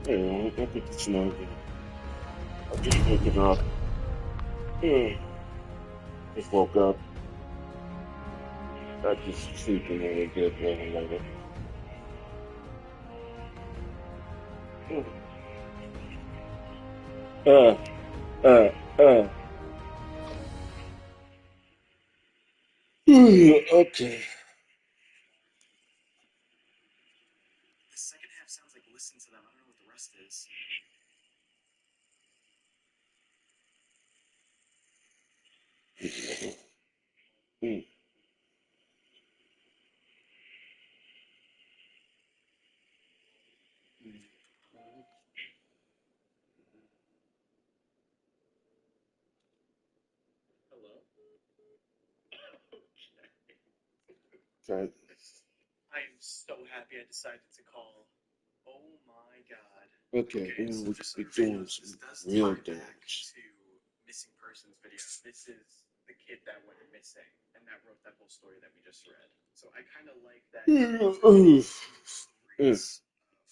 Yeah, I think it's not good. I just waking up. Yeah, just woke up. I just sleeping a little bit, later. Uh, uh, uh. Okay. The second half sounds like Listen to Them. I don't know what the rest is. Hello? Okay. I am so happy I decided to call. Oh my god. Okay, Okay, so we're just so doing everybody knows, this some does real tie back damage. to missing persons video. This is the kid that went missing and that wrote that whole story that we just read. So I kind of like that stories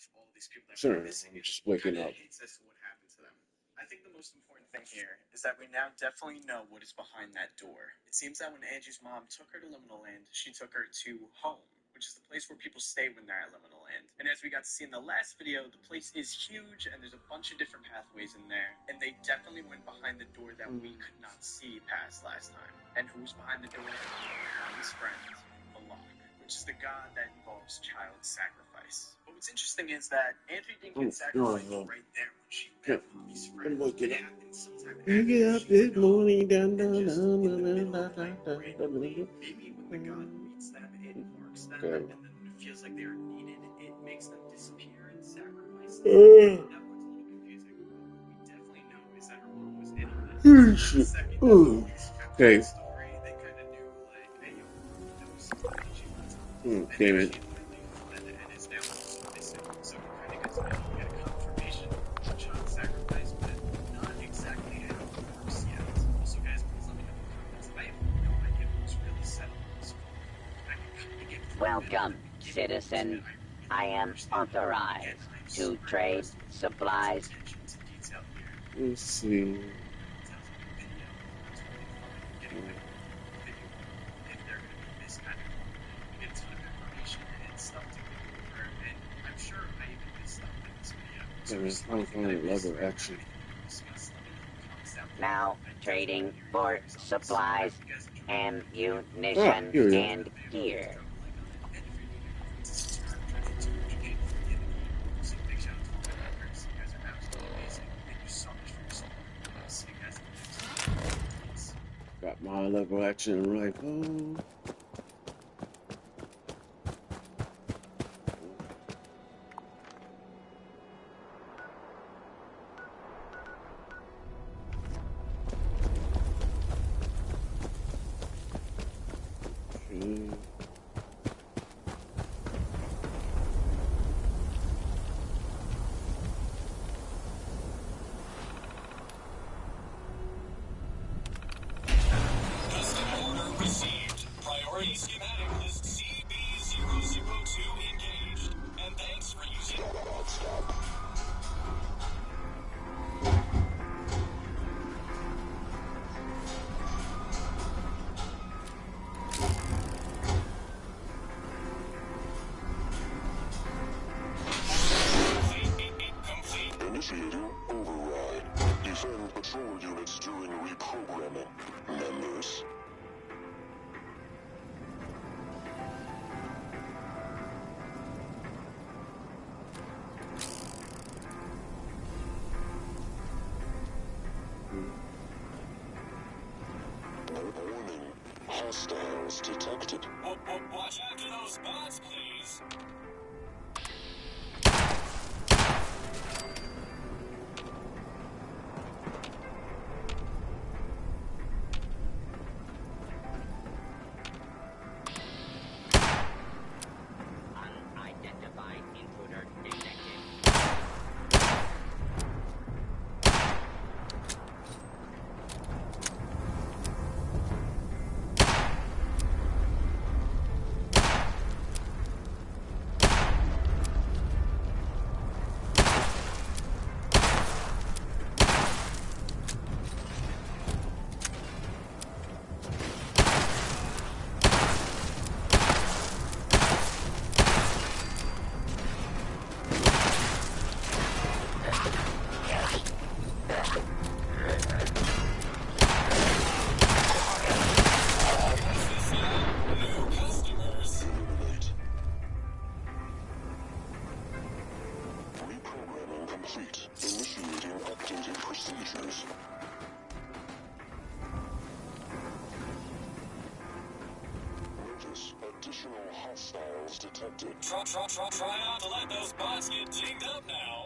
of all these people that Sorry, went missing I'm and just waking kind of up. hints as to what happened to them. I think the most important thing here is that we now definitely know what is behind that door. It seems that when Angie's mom took her to Liminal Land, she took her to home, which is the place where people stay when they're at Liminal Land. And as we got to see in the last video, the place is huge and there's a bunch of different pathways in there. And they definitely went behind the door that we could not see past last time. And who's behind the door? Mommy's friend, Malak, which is the god that involves child sacrifice. But what's interesting is that Andrew didn't get sacrificed right there when she met Mommy's friend. I'm waking up. Sometime Wake up this morning, down, down, just in the down, middle down, of the night, down, randomly, maybe when the god meets them, it marks them, Okay. and then when it feels like they are needed, it makes them disappear and sacrifice them. That part's a little confusing, but what we definitely know is that her mom was in on this. So the second that the police kept Okay. the story, they kind of knew, like, hey, yo, Mom knows something that she's not telling us. And Damn now it. she immediately fled and is now also missing. So we're kind of good to know we get a confirmation of a child sacrifice, but not exactly how it works yet. Also, guys, please let me know in the comments. I have no idea who's really set up this phone. I can kind of get Welcome, citizen. I am authorized to trade supplies. Let's see. Lever action. Now trading for supplies, ammunition, Here we and gear. Got my lever action rifle. Priority schematic list CB002 engaged. And thanks for using Initiating override. Defend patrol units during reprogramming. Members. Warning. Hostiles detected. Watch after those bots, please. Unidentified intruder detected. features. Notice additional hostiles detected. Try not to let those bots get dinged up now.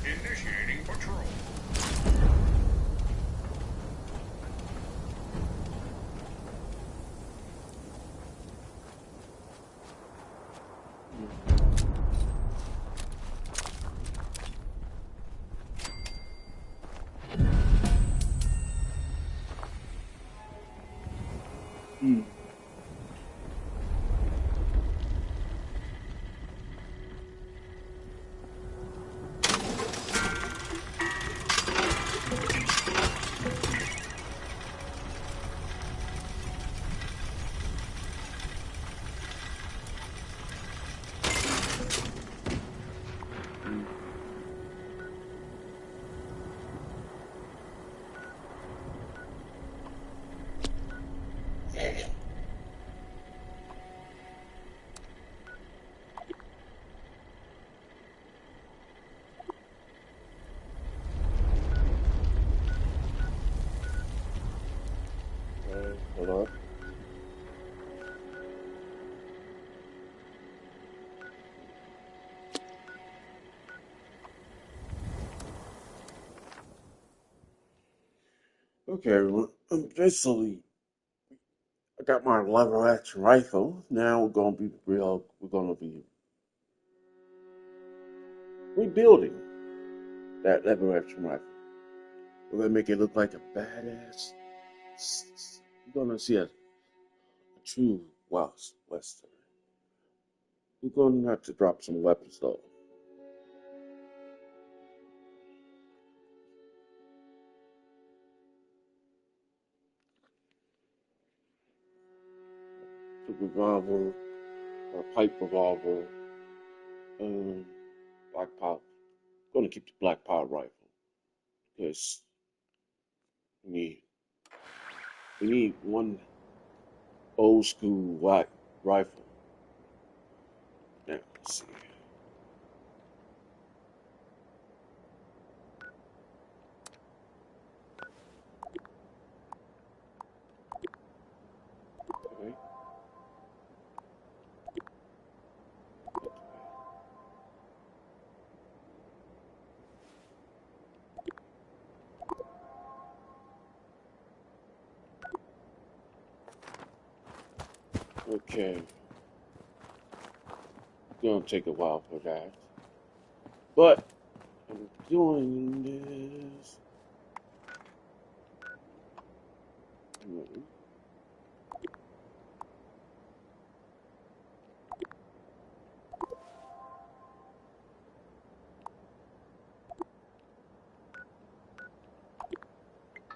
Initiating patrol. Hold on. Okay, everyone. Basically, I got my lever action rifle. Now we're gonna be rebuilding that lever action rifle. We're gonna make it look like a badass. You're gonna see a true Western. We're gonna have to drop some weapons though. The revolver, or pipe revolver, black powder. Gonna keep the black powder rifle because we need one old school white rifle. Now let's see. Okay. Okay. Gonna take a while for that. But I'm doing this.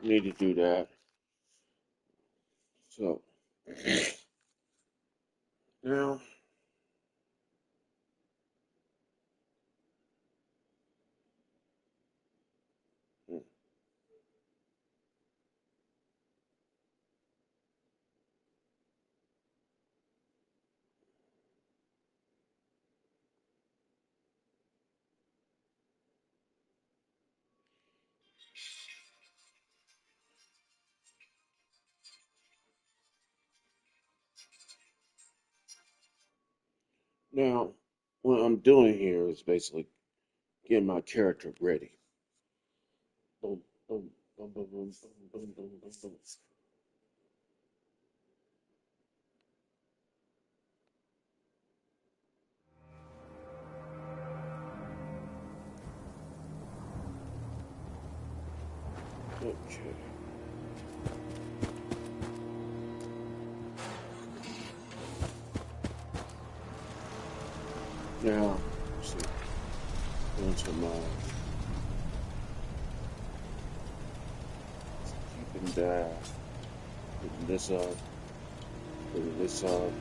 Need to do that. So now now what I'm doing here is basically getting my character ready. Boom, boom, boom, boom, boom, boom, boom, boom, boom. Okay. Now, let's see. Go into my keeping that, putting this up, putting this up.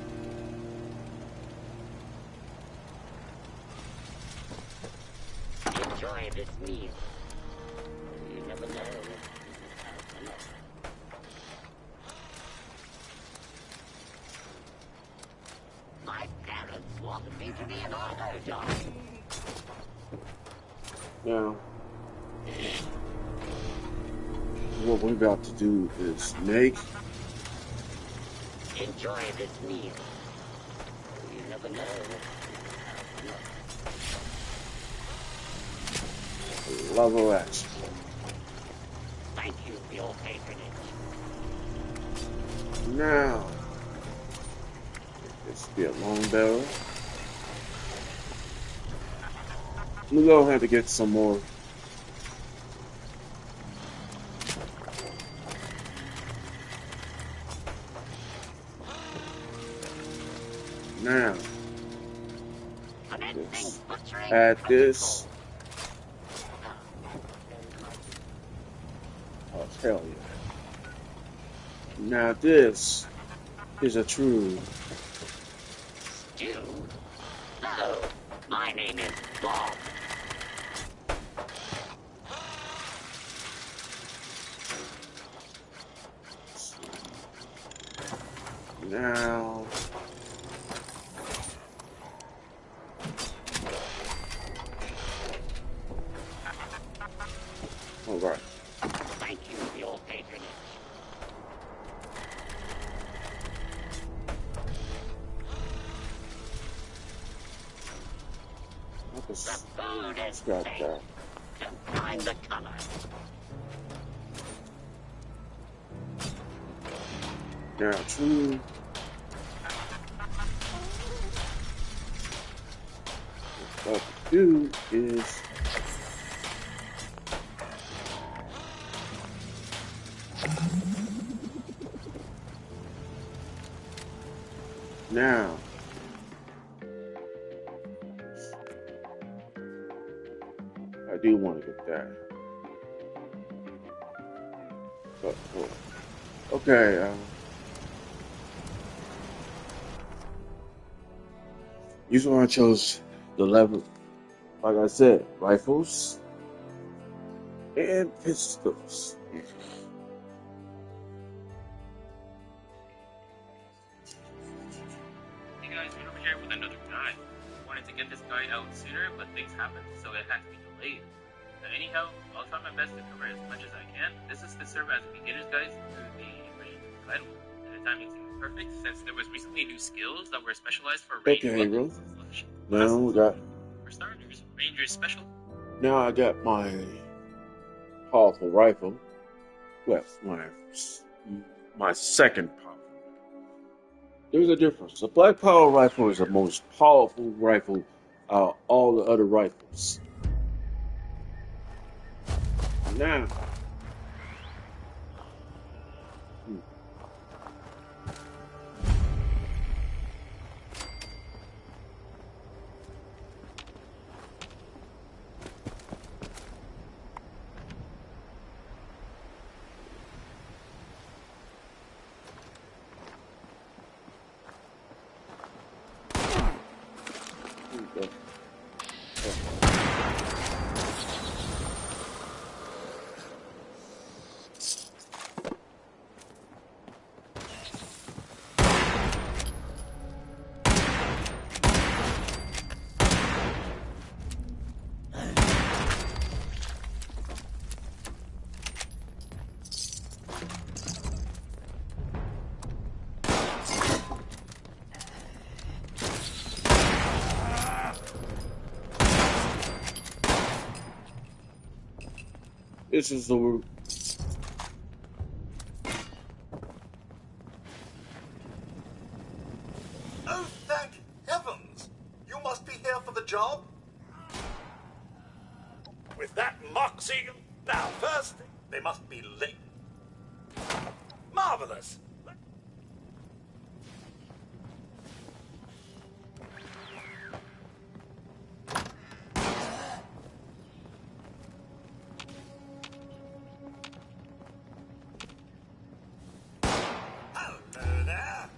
Enjoy this meal. You never know. My parents wanted me to be an auto jockey. Now, what we're about to do is make Enjoy this meal. You never know. a level action. Thank you for your patronage. Now, this will be a long barrel. We're gonna have to get some more. Now, Commencing butchering. add this. Oh, hell yeah. Now, this is a true. Stew. Hello, my name is Bob. Now, all right. Thank you for your patronage. I'll The just food is scrap safe. that. Don't mind the color. Now, true. What to do is now. I do want to get that. But, okay. Usually I chose the level, like I said, rifles and pistols. Hey guys, we're over here with another guy. Wanted to get this guy out sooner, but things happened, so it had to be delayed. Anyhow, I'll try my best to cover as much as I can. This is to serve as beginners guides through the original title. And the timing seems perfect since there was recently new skills that were specialized for range Okay, bro. weapons slash Now we classes. got. For starters, Ranger's special. Now I got my powerful rifle. Well, my second powerful. There's a difference. The Black Power rifle is the most powerful rifle out of all the other rifles. Now, this is the route. Oh, thank heavens! You must be here for the job? With that moxie? Now, first, they must be late. Marvelous! Hello there!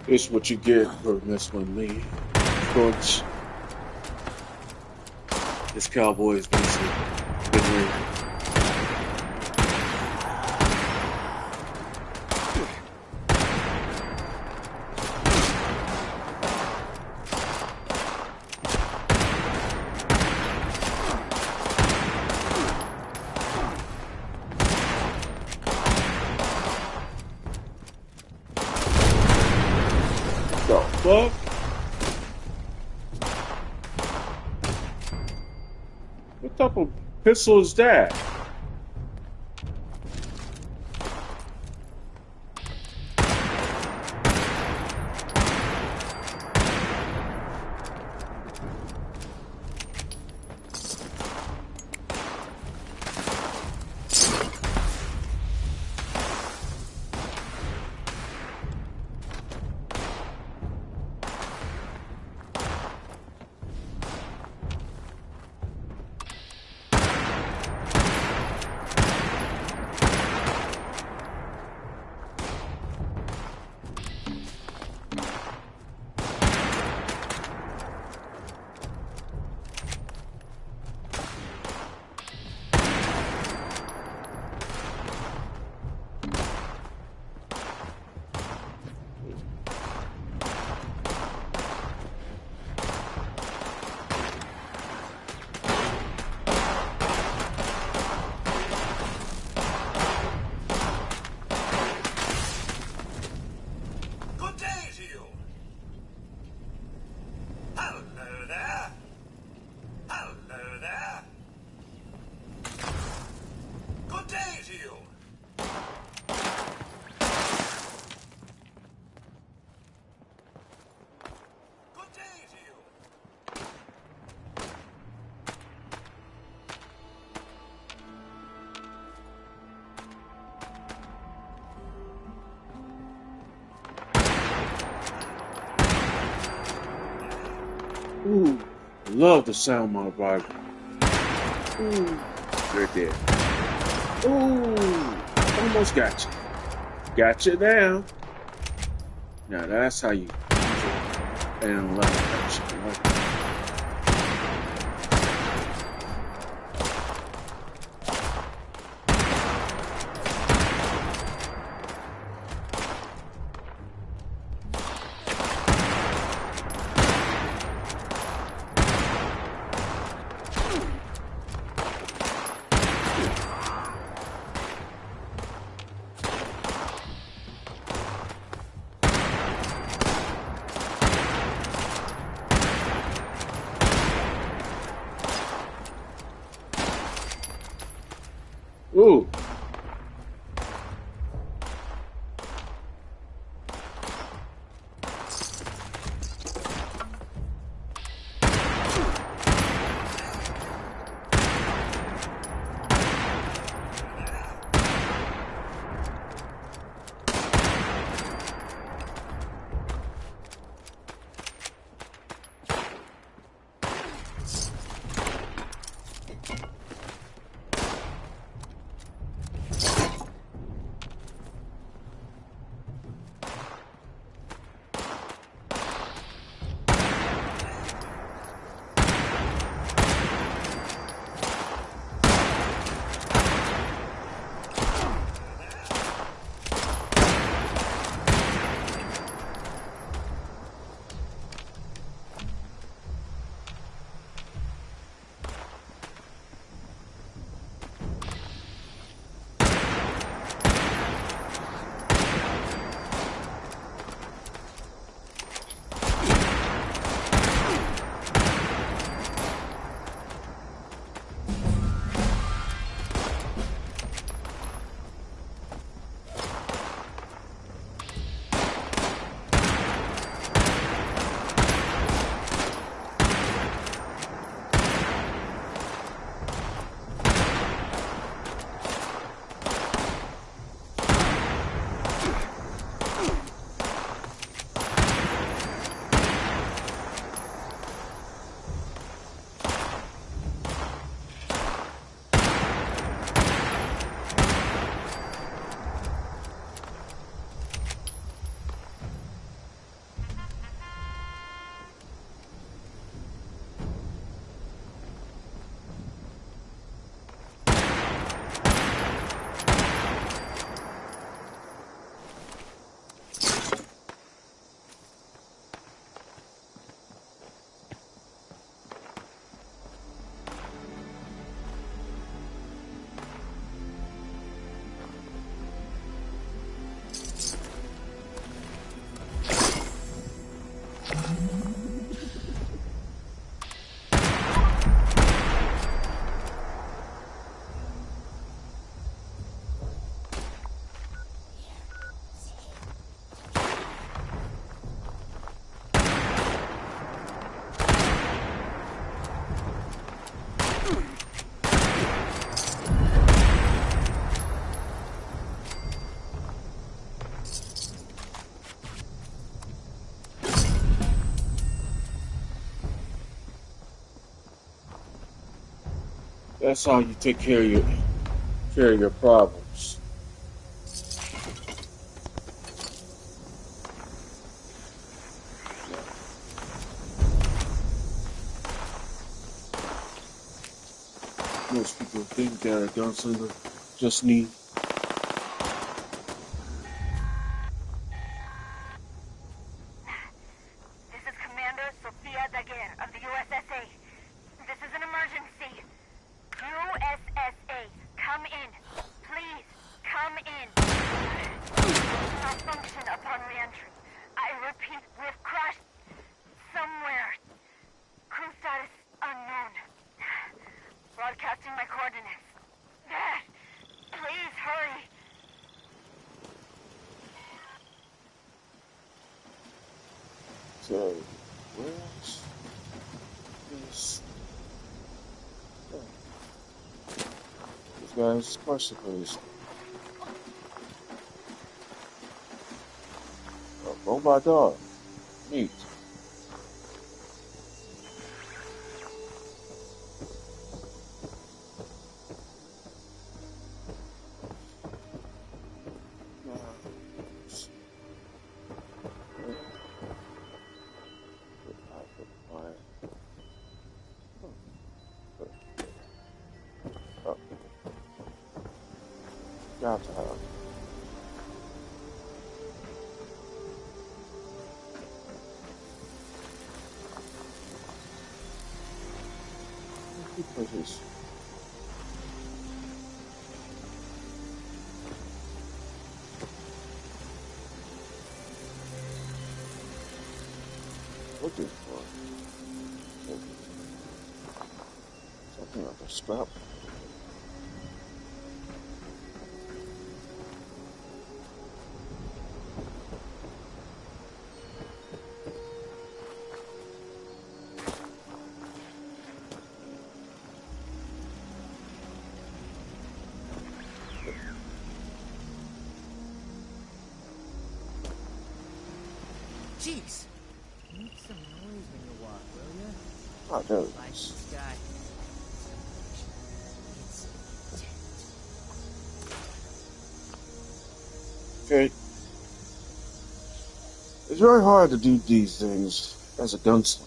It's what you get for messing with me. Coach, this cowboy is basically been here. The fuck? What type of pistol is that? Good day to you. Hello there. Hello there. Good day to you. Good day to you. Ooh, love the sound of my rifle. Ooh, right there. Ooh, almost got you. Got you now. Now that's how you use it. And love that shit. Like that. That's how you take care of your problems. Most people think that a gunslinger just need. This is Commander Sofia Daguerre of the USSA. This is an emergency. USSA, come in. Please, come in. Malfunction upon re-entry. I repeat, we've crashed somewhere. Crew status unknown. Broadcasting my coordinates. Please hurry. So, where's this? Oh, this guy's question, please. Oh my dog. Neat. Got to have. What is looking for? Something like a strap. Jeez! Make some noise when you walk, will ya? Oh, there it Like is. this guy. Okay. It's very hard to do these things as a gunslinger.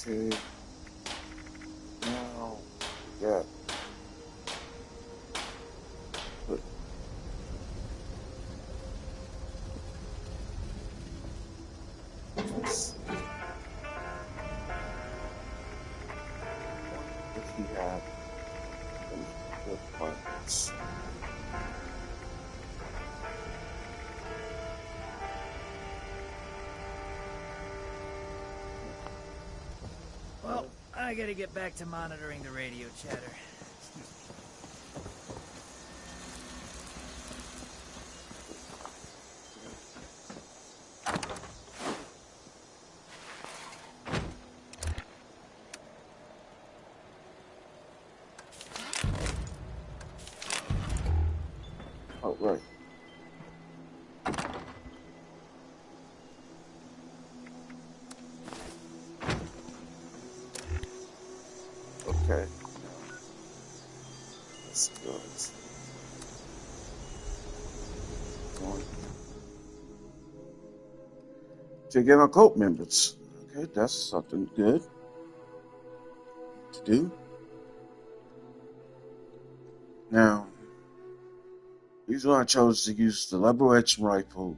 Okay. Now, yeah. But let's see if he had any good points. Well, I gotta get back to monitoring the radio chatter. Oh, right. Okay. Let's go. Taking our cult members. Okay, that's something good to do. Now, the reason I chose to use the lever action rifle,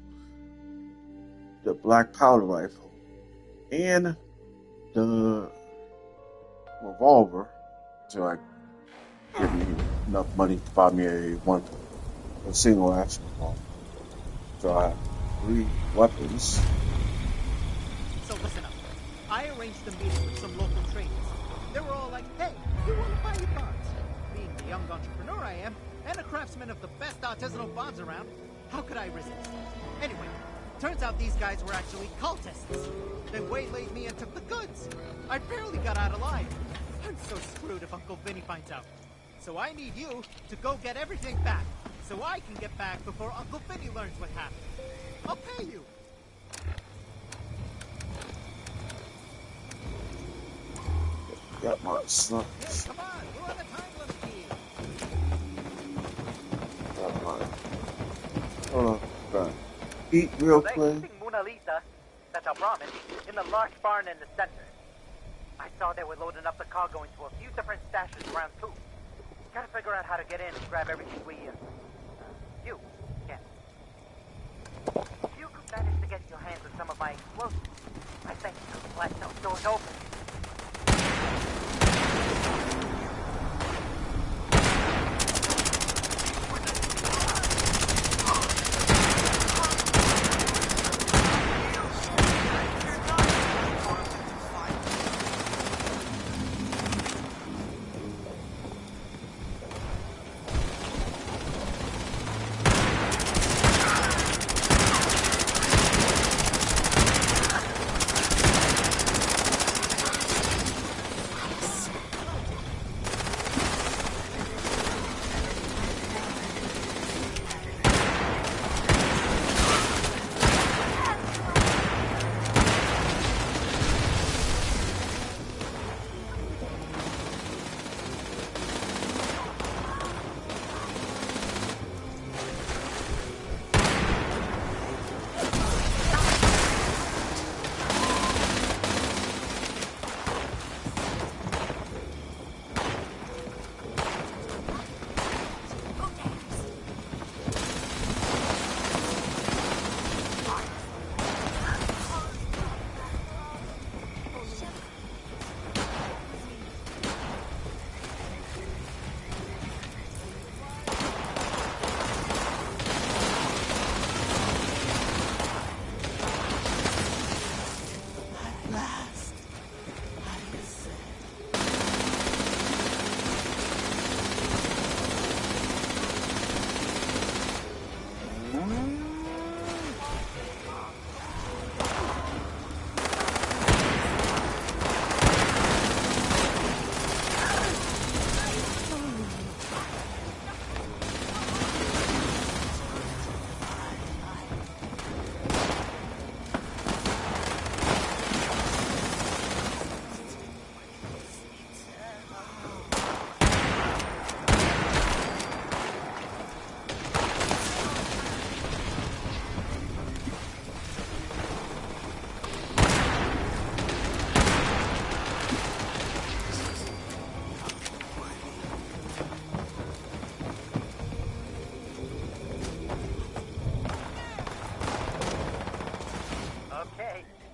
the black powder rifle, and the revolver to like give me enough money to buy me a single action rifle. So I have 3 weapons. So listen up. I arranged a meeting with some local traders. They were all like, hey, we want to buy your bombs. Being the young entrepreneur I am, and a craftsman of the best artisanal bombs around, how could I resist? Anyway, turns out these guys were actually cultists. They waylaid me and took the goods. I barely got out alive. I'm so screwed if Uncle Vinny finds out. So I need you to go get everything back, so I can get back before Uncle Vinny learns what happened. I'll pay you. Got my snuff. Yeah, come on, we're on a time limit here. Got my. Hold on. Right. Eat real They're quick. keeping Mona Lisa, that's our promise, in the large barn in the center. I saw they were loading up the cargo into a few different stashes around too. Gotta figure out how to get in and grab everything we you can. If you could manage to get your hands on some of my explosives, I think you could blast those doors open.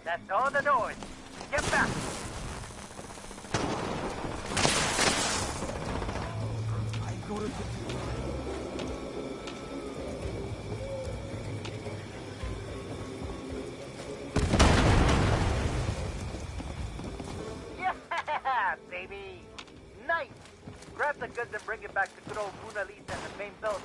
That's all the doors. Get back! I go to Yeah, baby! Nice! Grab the goods and bring it back to good old Mona Lisa in the main building.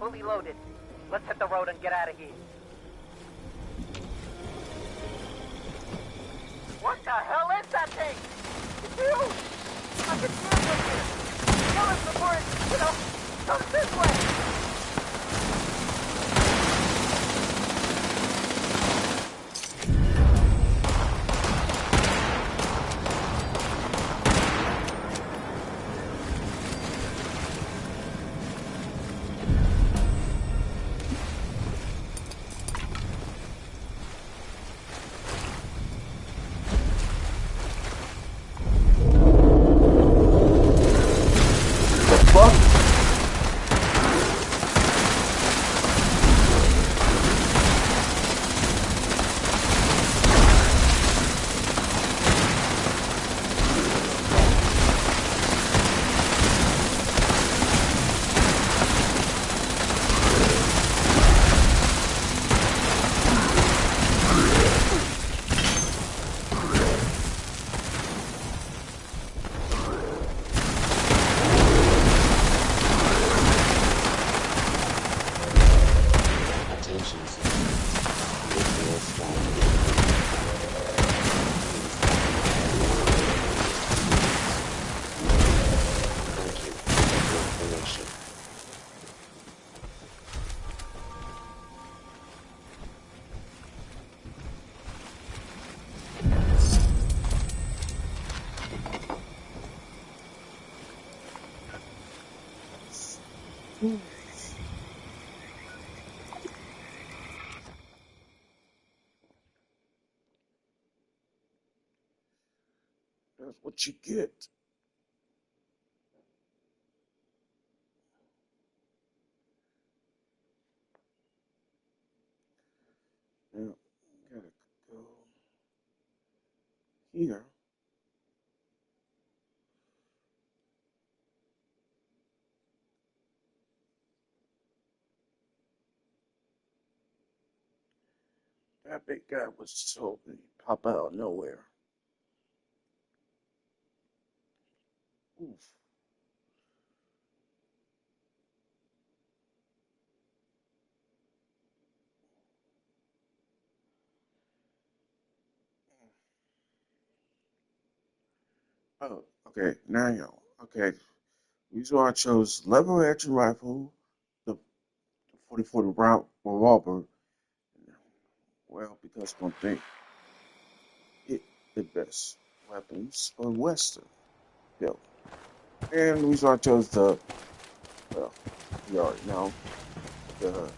fully loaded. Let's hit the road and get out of here. What the hell is that thing? It's huge! I can see it from here. Kill it before it, comes this way. That's what you get. Now, gotta go here. That big guy was so big, pop out of nowhere. Oof. Oh, okay. Now, yo. Okay. Reason why I chose lever action rifle, the 40-40 round revolver. Well, because one thing, it the best weapons on Western. Yo. And the reason why I chose the, well, you already know, the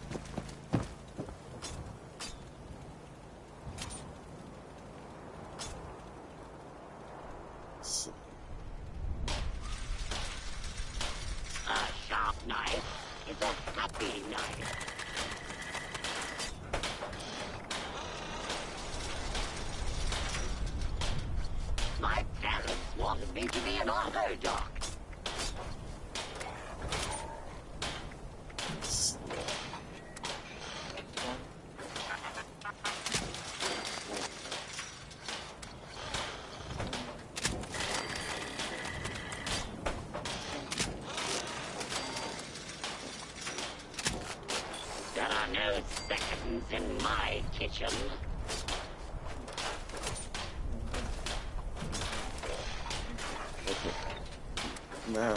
A sharp knife is a happy knife. My parents wanted me to be an auto doc. There are no seconds in my kitchen. now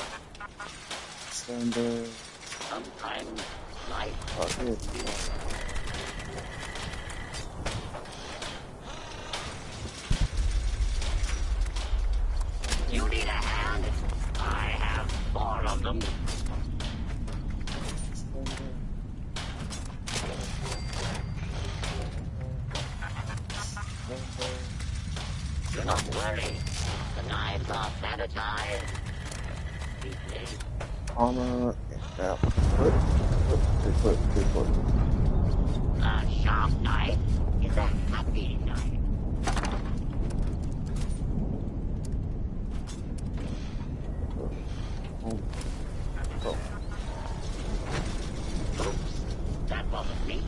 standard. Sometimes life Okay. You need a hand? I have 4 of them. Do not worry. The knives are sanitized. Deeply. Armor and that put. A sharp knife is a happy knife. Oh. Oops, that wasn't neat.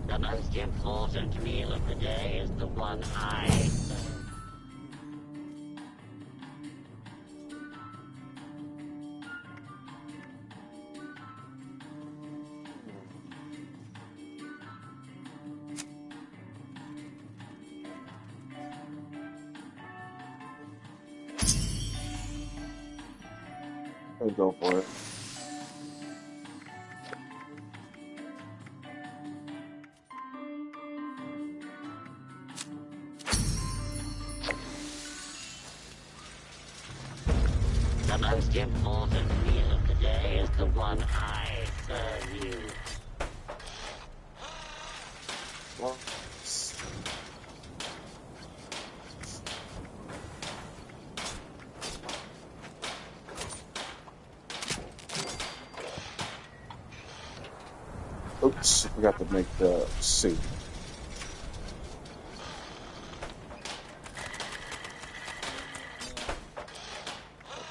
The most important meal of the day is the one I serve. Let's go for it. The most important meal of the day is the one I serve you. Well, oops, I forgot to make the C.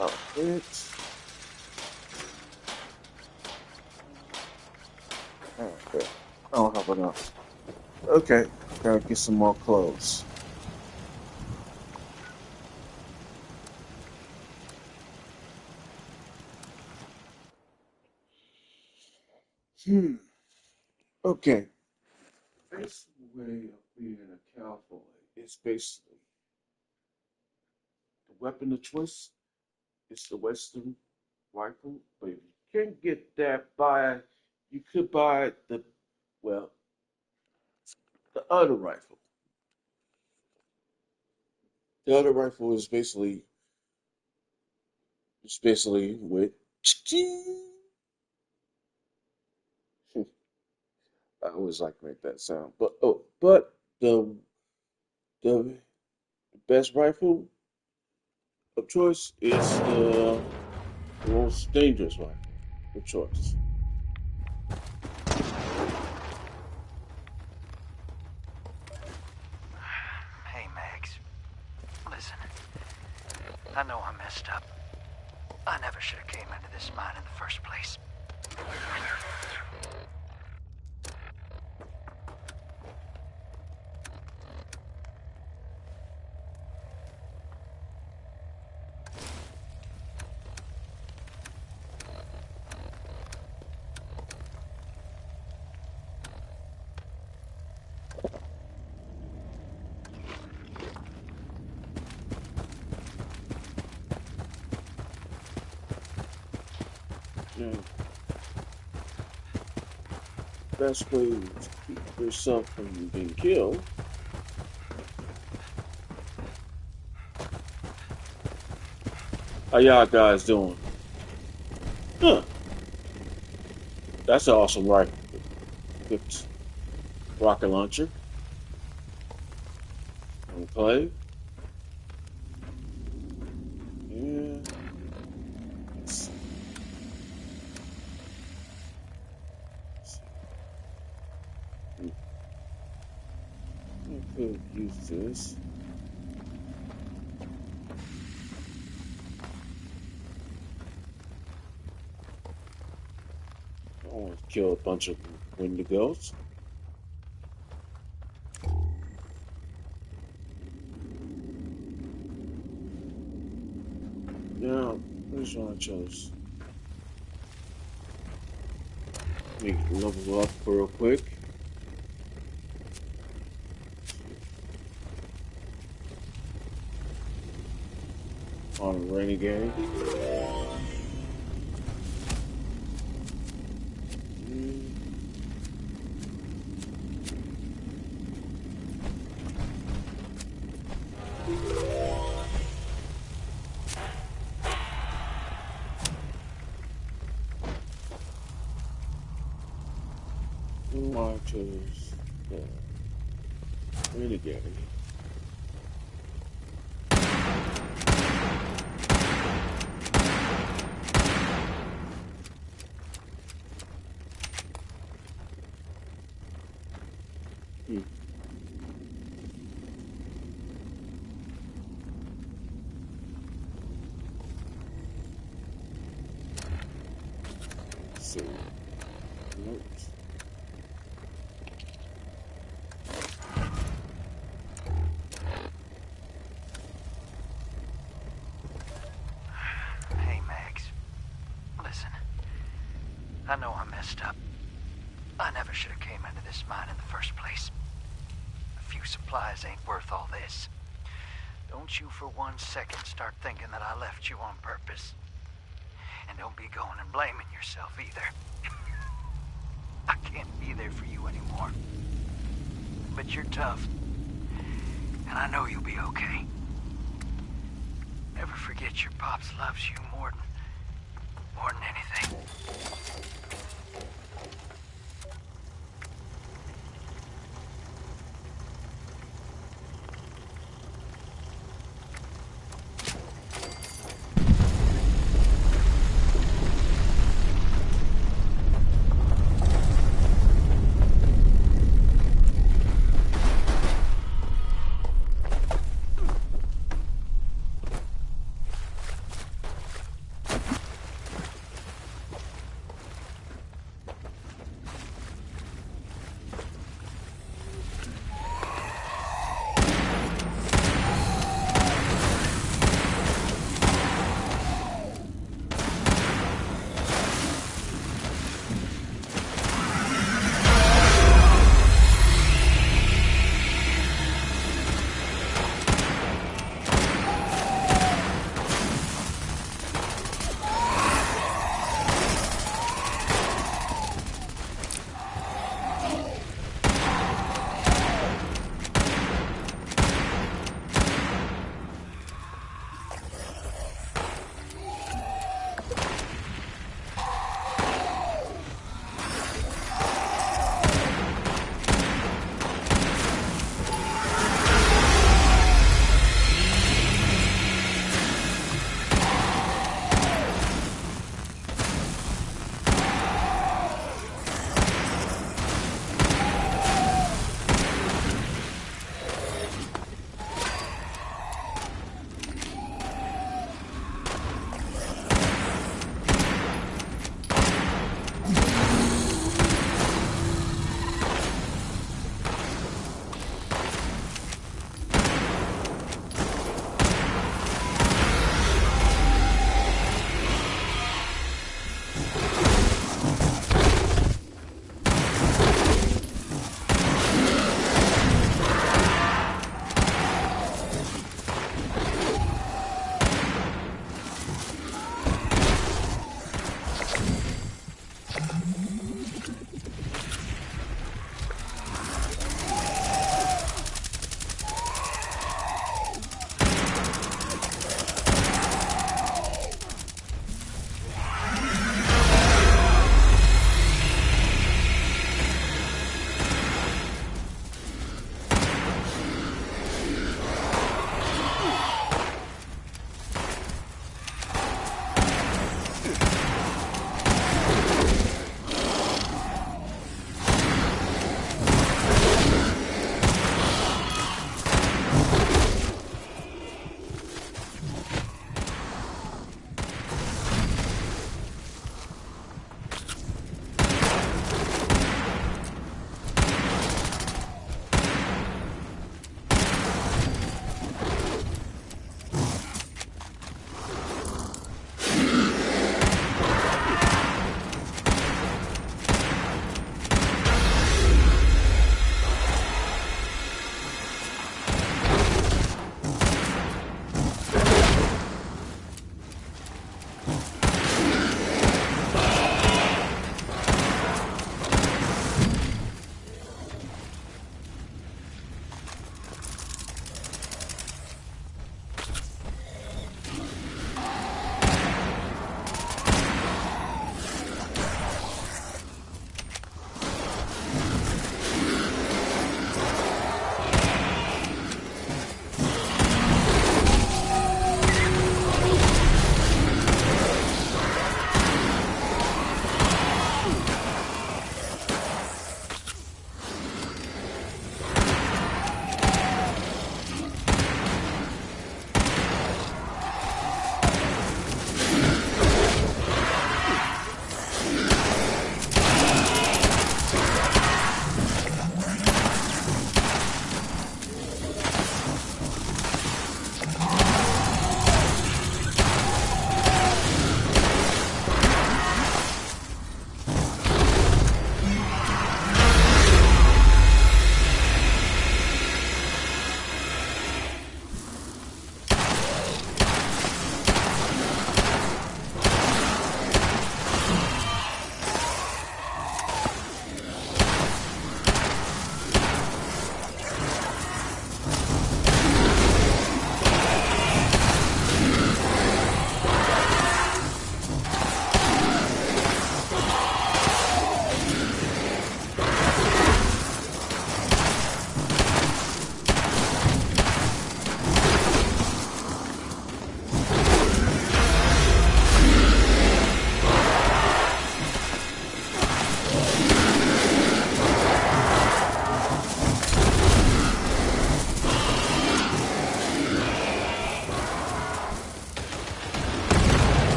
Oh, it. Okay. I don't have enough. Okay, gotta get some more clothes. Okay. Basic way of being a cowboy is basically the weapon of choice is the Western rifle, but if you can't get that you could buy well, the other rifle. The other rifle is basically with I always like to make that sound. But the best rifle of choice is the most dangerous rifle of choice. Hey, Max. Listen, I know I messed up. I never should have came into this mine in the first place. Yeah. Best way to keep yourself from being killed. How y'all guys doing? Huh. That's an awesome rifle. Good rocket launcher. Okay. Yeah. Let's see. I could use this. I want to kill a bunch of Wendigos. Now, which one I chose? Let me level up real quick. On Renegade. I chose Renegade. So, notes. Hey, Max. Listen, I know I messed up. I never should have came into this mine in the first place. A few supplies ain't worth all this. Don't you for 1 second start thinking that I left you on purpose. And don't be going and blaming yourself either. I can't be there for you anymore. But you're tough. And I know you'll be okay. Never forget your pops loves you more than anything.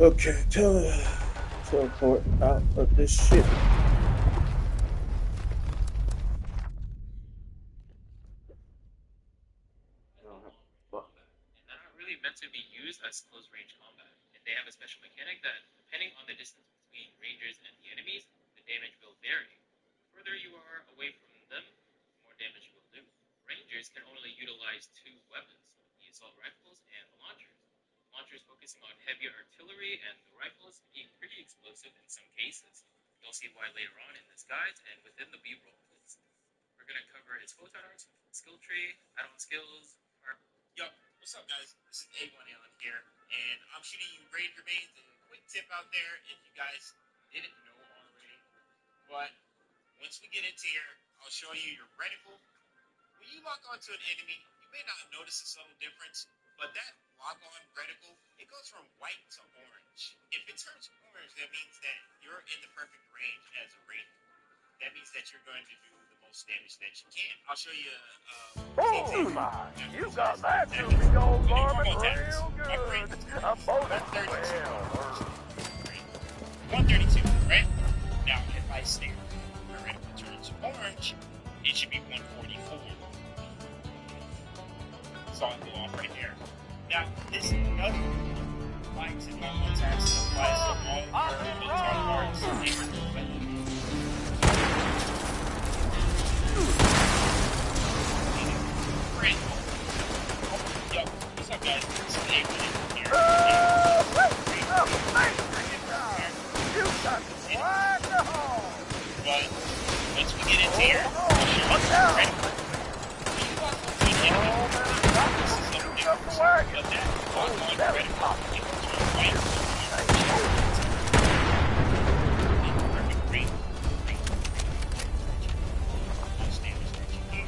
Okay, teleport out of this shit. And they're not really meant to be used as close range combat. And they have a special mechanic that, depending on the distance between rangers and the enemies, the damage will vary. The further you are away from them, the more damage you will do. Rangers can only utilize two weapons, the assault rifles and the launchers. Launchers focusing on heavier artillery and the rifles being pretty explosive in some cases. You'll see why later on in this guide and within the B-roll. We're going to cover its photon arts, skill tree, add-on skills. Yo, what's up, guys? This is A1 Allen here, and I'm shooting you Ranger mains. And a quick tip out there, if you guys didn't know already, but once we get into here, I'll show you your reticle. When you lock onto an enemy, you may not notice a subtle difference, but that lock-on reticle, it goes from white to orange. If it turns orange, that means that you're in the perfect range as a Ranger. That means that you're going to do the most damage that you can. I'll show you Oh my, you got that to me old varmint real good. A bonus 132, right? Now, if I stare, my reticle turns orange, it should be 144. So I'll go off right there. Now, this doesn't apply to normal attacks, it applies to all your military parts and weapons. Yo, what's up, guys? This is A1 here. You got quite the haul. But once we get into here, I'll show you reticle. When you walk onto an enemy, this is a difference. But that lock-on reticle, it goes from white to orange. Perfect range. Most damage that you can.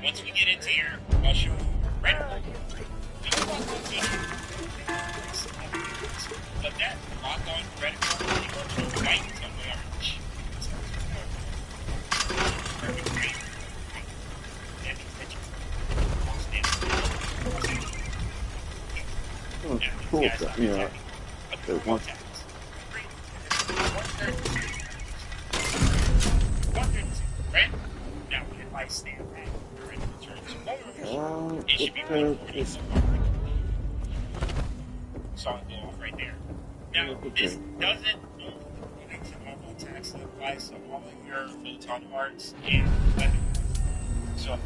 Once we get into here, I'll show you reticle. But that lock-on reticle, it goes from white to orange. Perfect range. That means that you most damage. Oh, cool. Yeah. There's one. Right? Now, if I stand back, it turns orange. It should be 140. So I'll go off right there. Now, this doesn't apply to normal attacks. It applies to all of your photon arts and weapons. So,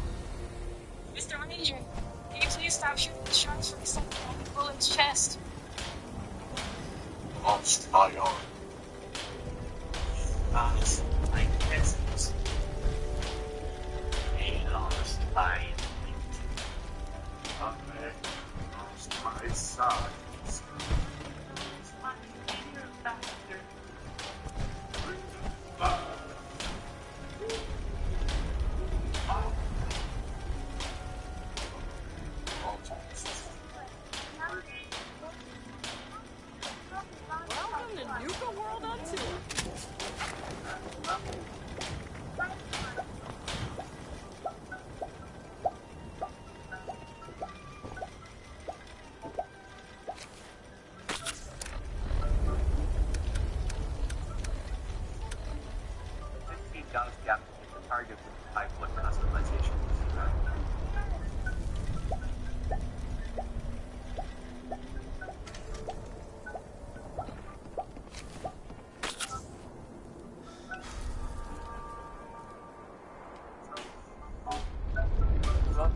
Ranger, can you please stop shooting the sharks for a second while we pull its chest? Lost ion. Lost my presence. A lost ion. I lost my size. My fear factor. Welcome to Nuka World on Tour. Galaxy application the target with high foot customization.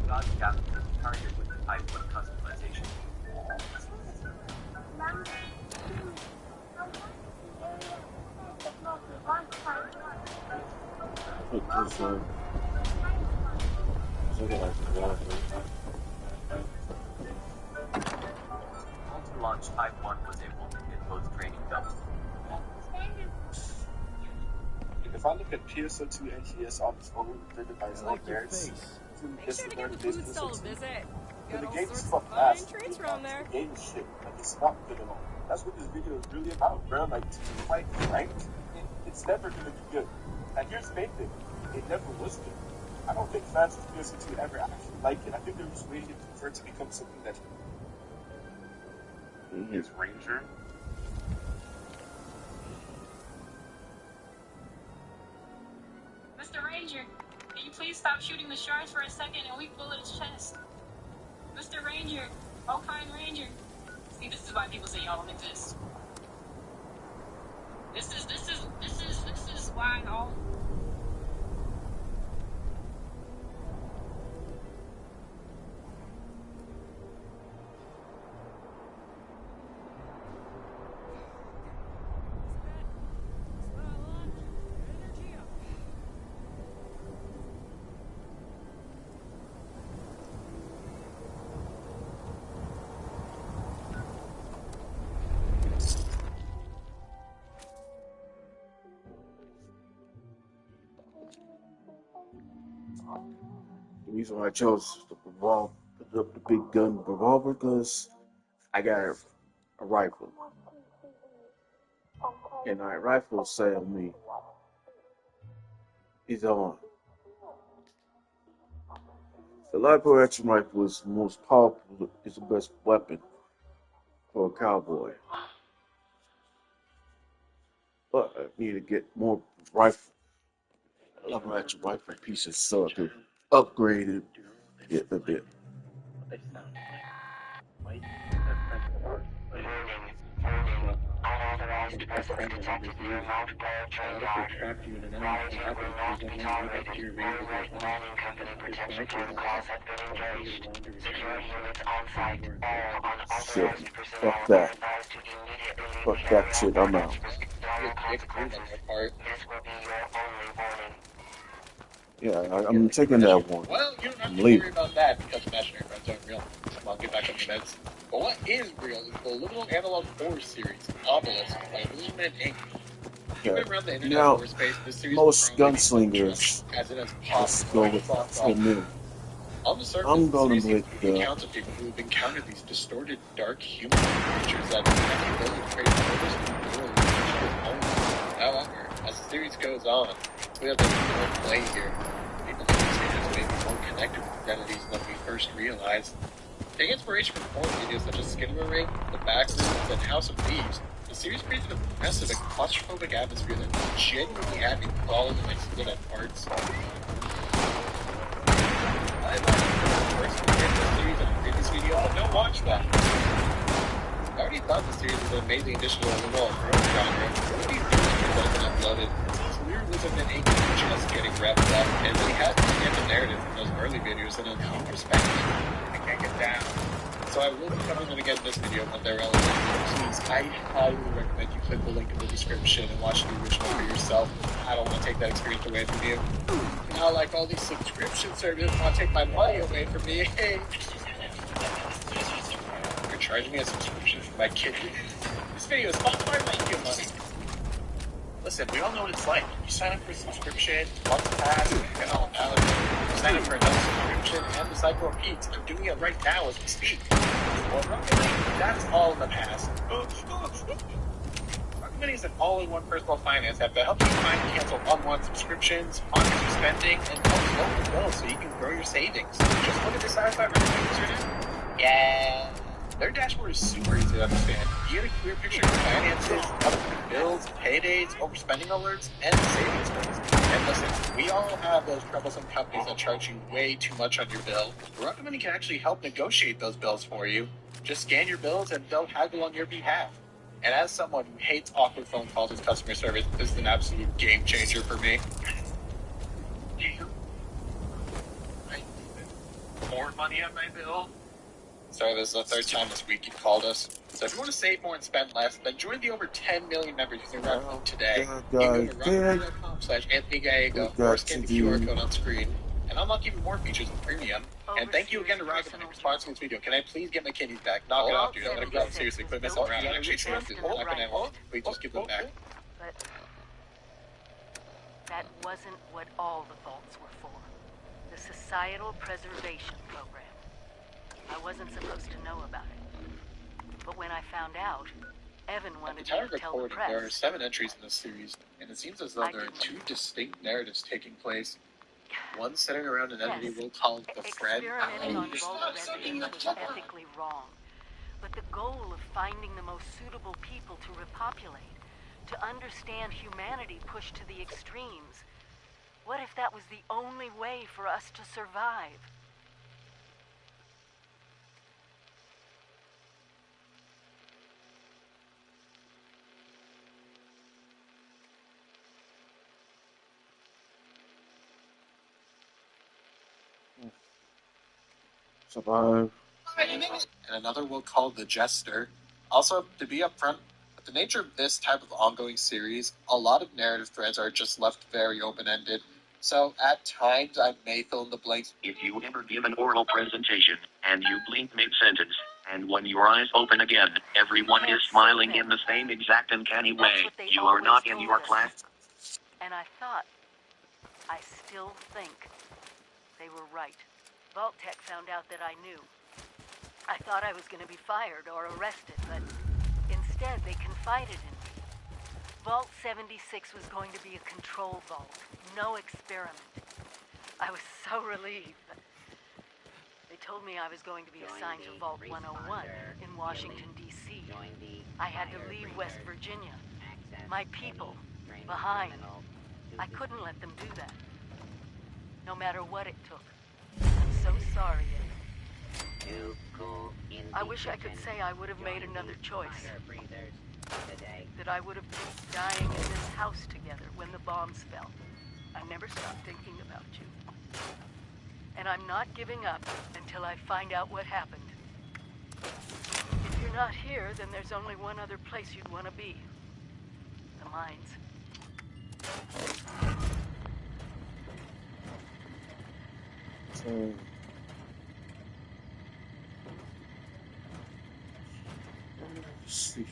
Galaxy application the target with high foot customization. Launch Type 1 was able to get both training done. If I look at PSO2 NTS on its own, the device I like your merits face. Make sure to give the food stall a visit. But Got the all game sorts is of fucked fine fast. treats around there. The game is shit. Like, it's not good at all. That's what this video is really about, bro. Like, to fight ranked, it's never gonna be good. And here's the main thing. It never was good. I don't think fans of PSO2 ever actually like it. I think they're just waiting for it to become something that He is Ranger. Mr. Ranger, can you please stop shooting the sharks for a second and we pull its chest? Mr. Ranger, oh kind Ranger. See, this is why people say y'all don't exist. This is why all. The reason why I chose the big gun revolver, because I got a rifle. And my rifle sale me is on. The light action rifle is the most powerful, is the best weapon for a cowboy. But I need to get more rifle, lever action rifle pieces so I could upgrade it a bit. Unauthorized presence detected near multiplayer train yard. Warning you will not be tolerated. Railroad mining company protection protocols have been engaged. Security units on site. All unauthorized personnel Fuck are that. advised to immediately Fuck leave that the shit, area. I'm out. Dire consequences. This will be your only warning. Yeah, I'm taking that one. Well, you don't have I'm to leaving. worry about that because imaginary friends aren't real. Come on, get back on your meds. But what is real is the Liminal Analog Horror series, Obelisk, by Illuminate Inc. Yeah. Even around the internet Now, horror space, this series most will probably be gunslingers as it has let's popped go right with across for me. On the surface, I'm the gonna series seems with to be the accounts of people who have encountered these distorted, dark human creatures that have the ability to create photos of the world with only. However, as the series goes on, we have the people play here. People think these creatures may be more connected with identities than we first realized. Taking inspiration from porn videos such as Skinamarink, The Backrooms, and House of Thieves, the series creates an oppressive and claustrophobic atmosphere that genuinely had me crawling in my skin at parts. I've first compared this series in a previous video, but don't watch that. I already thought the series was an amazing addition to the Liminal horror genre. Some of these series that have been uploaded, it's weird was a bit achy just getting revved up, and we had to get the narrative from those early videos in a deep perspective. I can't get down. So I will be covering them again in this video when they're relevant. Please, I highly recommend you click the link in the description and watch the original for yourself. I don't want to take that experience away from you. Now, like all these subscription services want to take my money away from me. Hey, you're charging me a subscription for my kid. This video is sponsored by Lincoln Money. Listen, we all know what it's like. You sign up for a subscription, months pass, and all out. You sign up for another subscription, and the cycle repeats. I'm doing it right now as we speak. Well, Rocket League, that's all in the past. Rocket Money is an all-in-one personal finance app that helps you find and cancel unwanted subscriptions, monitor your spending, and helps lower your bills so you can grow your savings. Just look at the side by Rocket League username. Yeah. Their dashboard is super easy to understand. You get a clear picture of your finances, upcoming bills, paydays, overspending alerts, and savings goals. And listen, we all have those troublesome companies that charge you way too much on your bill. Rocket Money can actually help negotiate those bills for you. Just scan your bills and they'll haggle on your behalf. And as someone who hates awkward phone calls with customer service, this is an absolute game changer for me. More money on my bill? Sorry, this is the third time this week you've called us. So if you want to save more and spend less, then join the over 10 million members using Rocket League today. You can go to rocketleague.com/AnthonyGallego or scan the QR code on screen and unlock even more features in premium. And thank you again to Rocket League for sponsoring this video. Can I please get my kidneys back? Knock it off, dude. I'm going to go. Seriously, quit messing around. I'm actually seriously not going to end it. Please just give them back. But that wasn't what all the vaults were for. The Societal Preservation Program. I wasn't supposed to know about it. But when I found out, Evan wanted me to tell the press. There are 7 entries in this series, and it seems as though there are 2 distinct narratives taking place. One centered around an entity we'll call the Friend. Experimenting on vault residents was ethically wrong. But the goal of finding the most suitable people to repopulate, to understand humanity pushed to the extremes, what if that was the only way for us to survive? Survive. And another we'll call the Jester. Also, to be upfront, with the nature of this type of ongoing series, a lot of narrative threads are just left very open-ended. So, at times, I may fill in the blanks. If you ever give an oral presentation, and you blink mid-sentence, and when your eyes open again, everyone is smiling in the same exact uncanny way, you are not in your class. And I thought, I still think, they were right. Vault Tech found out that I knew. I thought I was going to be fired or arrested, but instead they confided in me. Vault 76 was going to be a control vault, no experiment. I was so relieved. They told me I was going to be assigned to Vault 101 in Washington, D.C. I had to leave West Virginia, my people, behind. I couldn't let them do that, no matter what it took. I'm so sorry, Evan. I wish I could say I would have made another choice. That I would have been dying in this house together when the bombs fell. I never stopped thinking about you. And I'm not giving up until I find out what happened. If you're not here, then there's only one other place you'd want to be. The mines. So, let's see.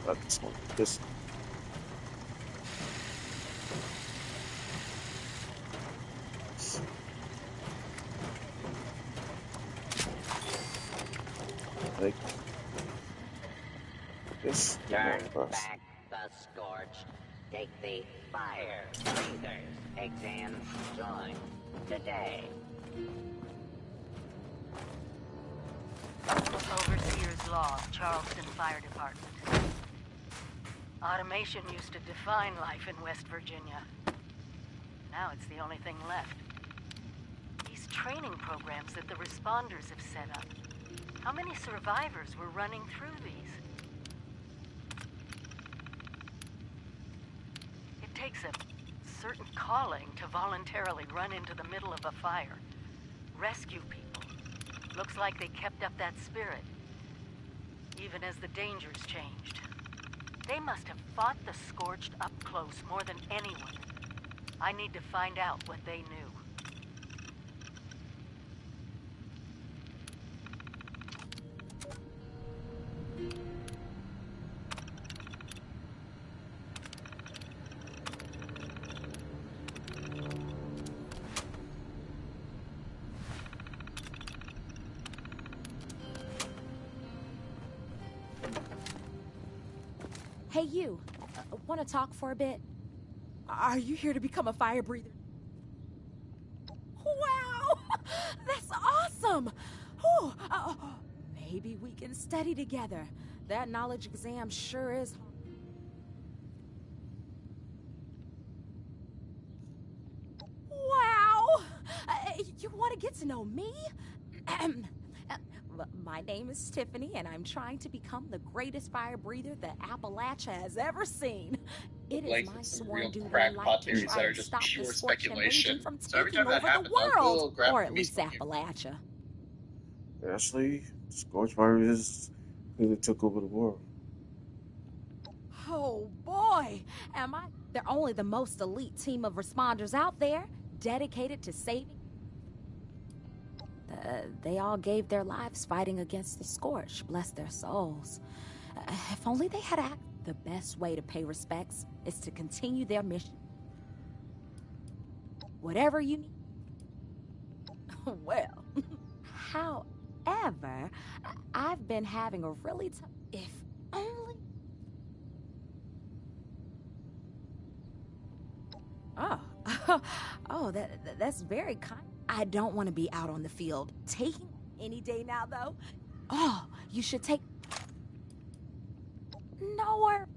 Not this one. This one. Like this. Turn back the scorched. Take the fire breathers exam. Join today. Overseer's Law, Charleston Fire Department. Automation used to define life in West Virginia. Now it's the only thing left. These training programs that the responders have set up. How many survivors were running through these? takes a certain calling to voluntarily run into the middle of a fire. Rescue people. Looks like they kept up that spirit, even as the dangers changed. They must have fought the Scorched up close more than anyone. I need to find out what they knew. Hey, you. Want to talk for a bit? Are you here to become a fire breather? Wow! That's awesome! Whew. Maybe we can study together. That knowledge exam sure is hard. Wow! You want to get to know me? My name is Tiffany, and I'm trying to become the greatest fire breather that Appalachia has ever seen. It is my sworn duty in life to try and stop the Scorched invasion from taking over the world, or at least Appalachia. Actually, the Scorch virus really took over the world. Oh boy, am I? They're only the most elite team of responders out there, dedicated to saving. They all gave their lives fighting against the Scorch, bless their souls. If only they had acted. The best way to pay respects is to continue their mission. Whatever you need. Well, however, I've been having a really tough. If only. Oh, that's very kind. I don't want to be out on the field taking any day now, though. Oh, you should take. Nowhere.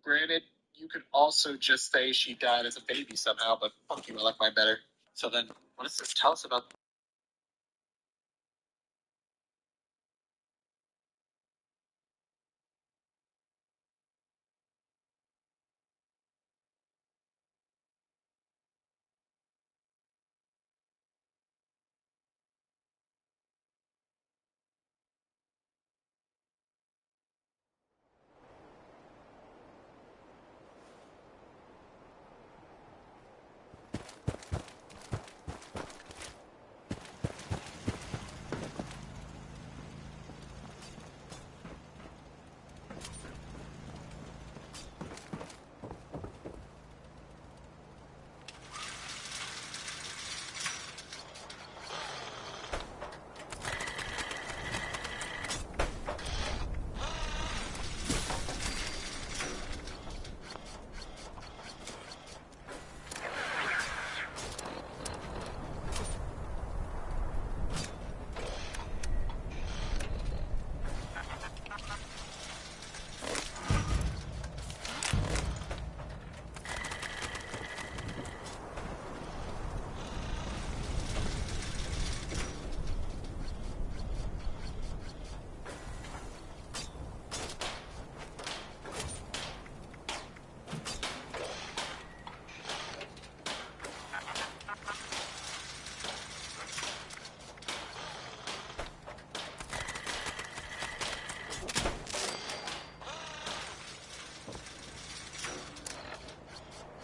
Granted, you could also just say she died as a baby somehow, but fuck you, I like mine better. So then, what does this tell us about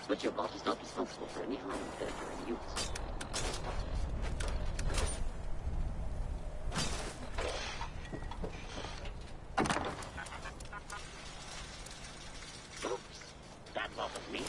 but your boss is not responsible for any harm done during use. Oops, that wasn't me.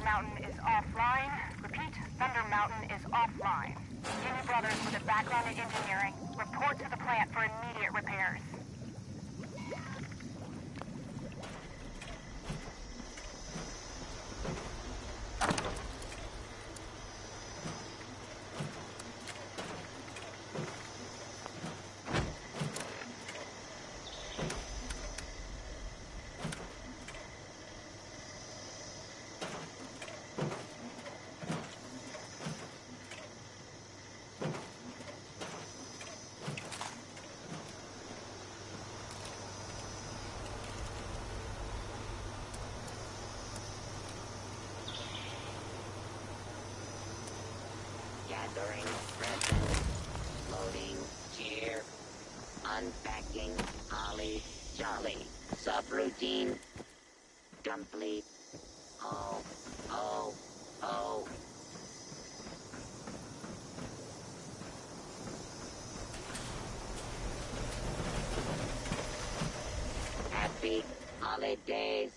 Mountain is offline. Repeat, Thunder Mountain is offline. Any brothers with a background in engineering, report to the plant for immediate repairs. Gathering presents, loading gear, unpacking, holly jolly, subroutine complete. Oh, oh, oh. Happy holidays.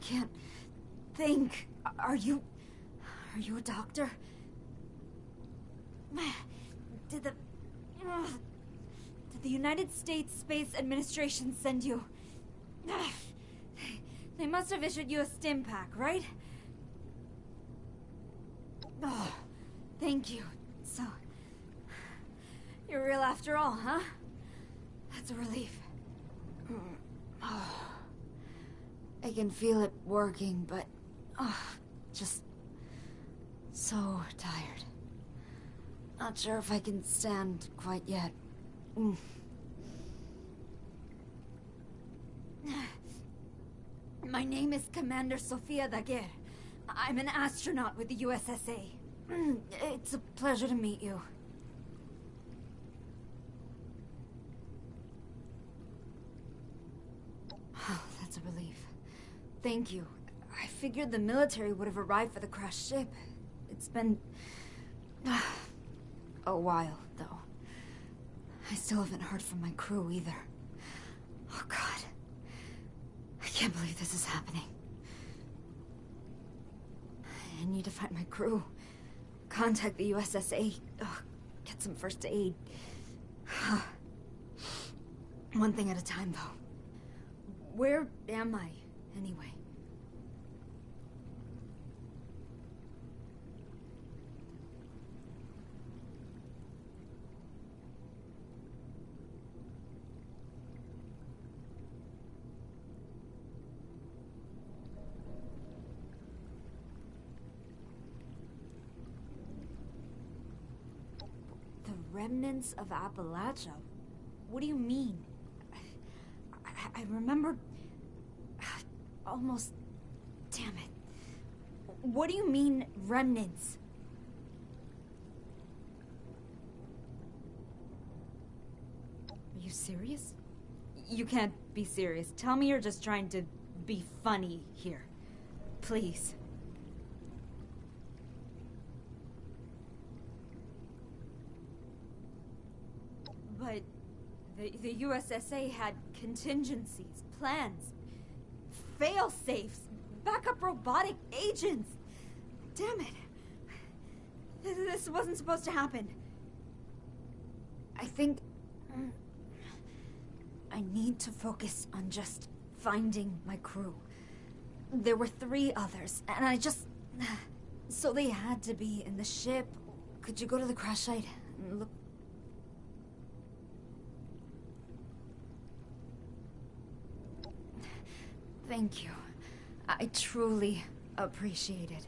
can't think. Are you a doctor? Did the United States Space Administration send you? They must have issued you a stim pack, right? Oh, thank you. So, you're real after all, huh? That's a relief. Oh, I can feel it working, but just so tired. Not sure if I can stand quite yet. My name is Commander Sofia Daguerre. I'm an astronaut with the USSA. It's a pleasure to meet you. Oh, that's a relief. Thank you. I figured the military would have arrived for the crashed ship. It's been a while, though. I still haven't heard from my crew either. Oh, God. I can't believe this is happening. I need to find my crew. Contact the USSA. Get some first aid. One thing at a time, though. Where am I, anyway? Remnants of Appalachia? What do you mean? I remember... almost... Damn it. What do you mean, remnants? Are you serious? You can't be serious. Tell me you're just trying to be funny here. Please. But the USSA had contingencies, plans, fail-safes, backup robotic agents. Damn it. This wasn't supposed to happen. I think I need to focus on just finding my crew. There were 3 others, and I just... So they had to be in the ship. Could you go to the crash site and look? Thank you. I truly appreciate it.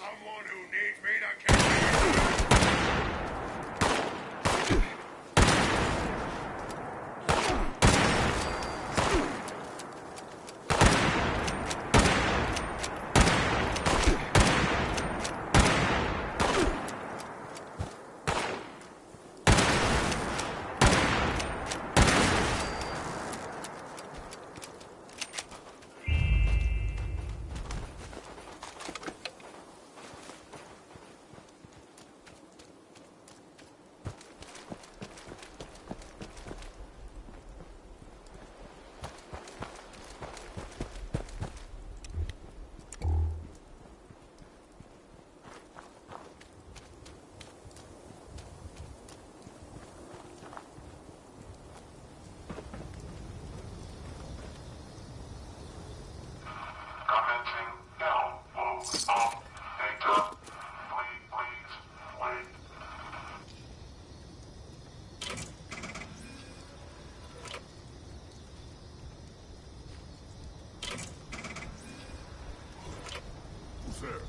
someone who needs me to carry you? Commenting download of data. Please wait. Who's there?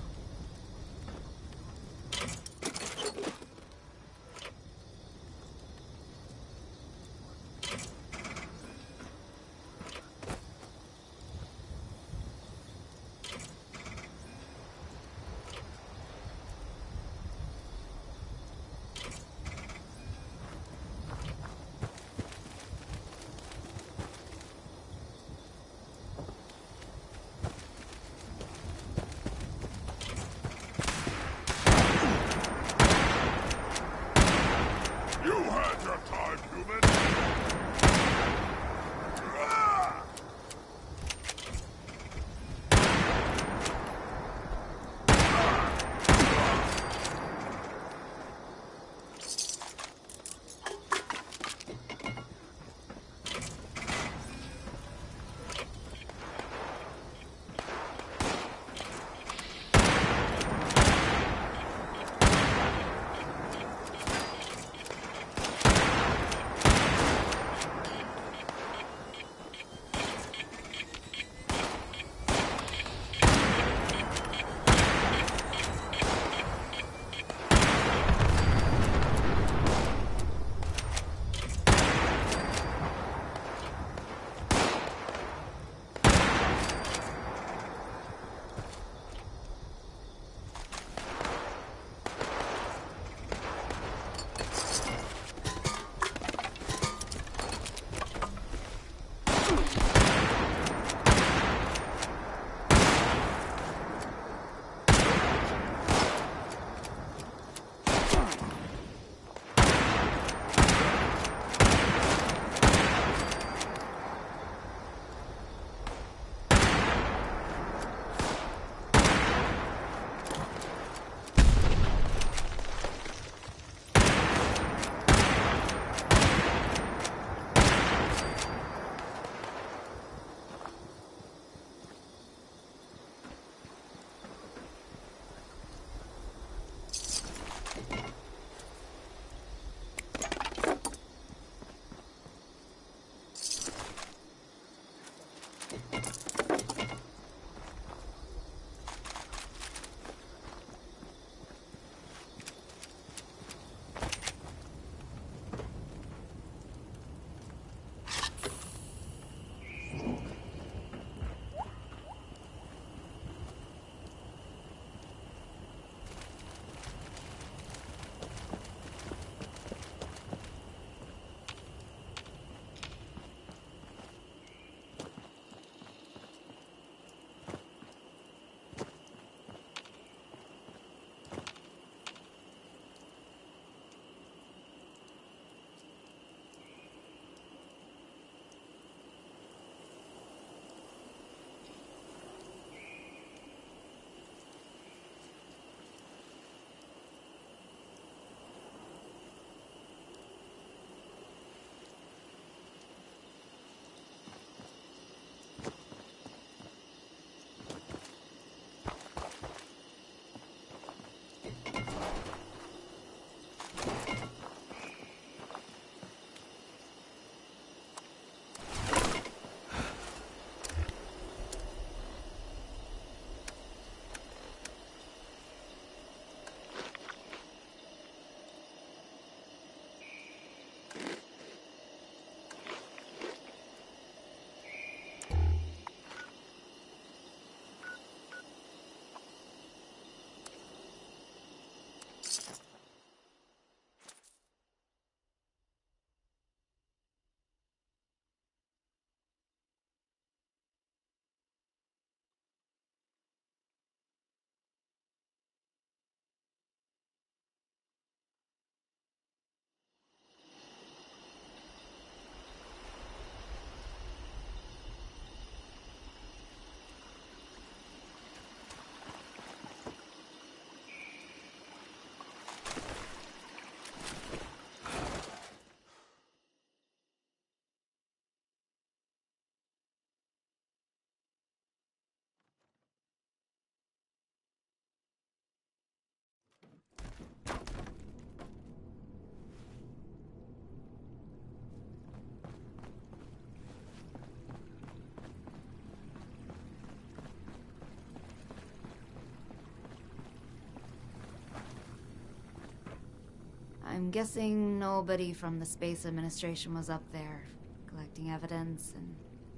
I'm guessing nobody from the Space Administration was up there, collecting evidence and